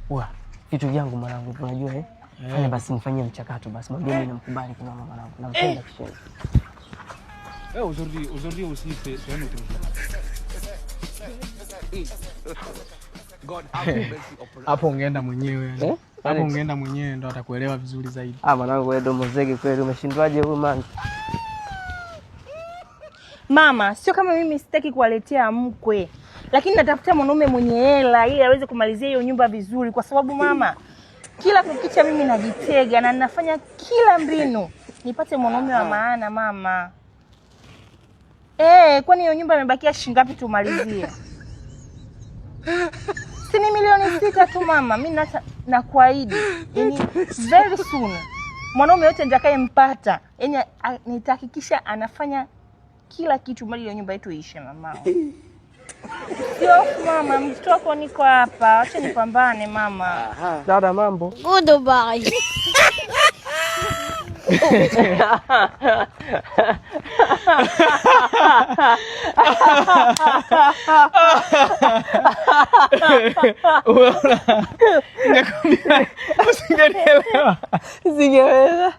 Oa, vitu vyangu mwanangu unajua Fanya basi nifanyie mchakato basi. Mwambie mimi namkubali kwa mama mwanangu. Nampenda kishenzi. Aujourd'hui aussi c'est un autre God hapo ungeenda mwenyewe. Hapo ungeenda mwenyewe ndo atakuelewa vizuri zaidi. Mwanangu wewe domo zege kweli umeshindwaje huyu man? Mama, sio kama mimi sitaki kuwaletea mkwe. Lakini natafuta mwanaume mwenye hela ili aweze kumalizia hiyo nyumba vizuri kwa sababu mama, kila kukicha mimi najitega na ninafanya kila mbinu nipate mwanaume wa maana mama. Kwani hiyo nyumba imebakia shilingi ngapi tumalizie? Si ni milioni 6 tu mama. Mimi nakuahidi, yani very soon mwanaume yote nitakayempata, yani nitahakikisha anafanya kila kitu mali hiyo nyumba yetu iishe mama. Sio mama, mtoko niko hapa. Acha nipambane mama. Dada mambo. Goodbye. Usingenielewa. Singeweza.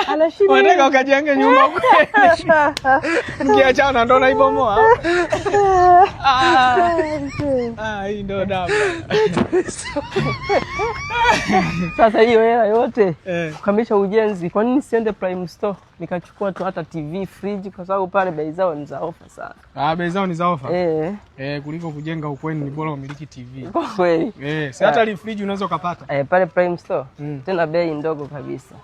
Anashida. Wanataka ukajenge nyumba kweli. Mkiachana ndo naibomoa. Hii ndo damu. Sasa hiyo hela yote kukamilisha ujenzi, kwa nini siende Prime Store nikachukua tu hata TV, fridge, kwa sababu pale bei zao ni za ofa sana. Bei zao ni za ofa? Kuliko kujenga ukweni ni bora umiliki TV. Kwa kweli. Si hata ile fridge unaweza kupata. Pale Prime Store. Tena bei ndogo kabisa.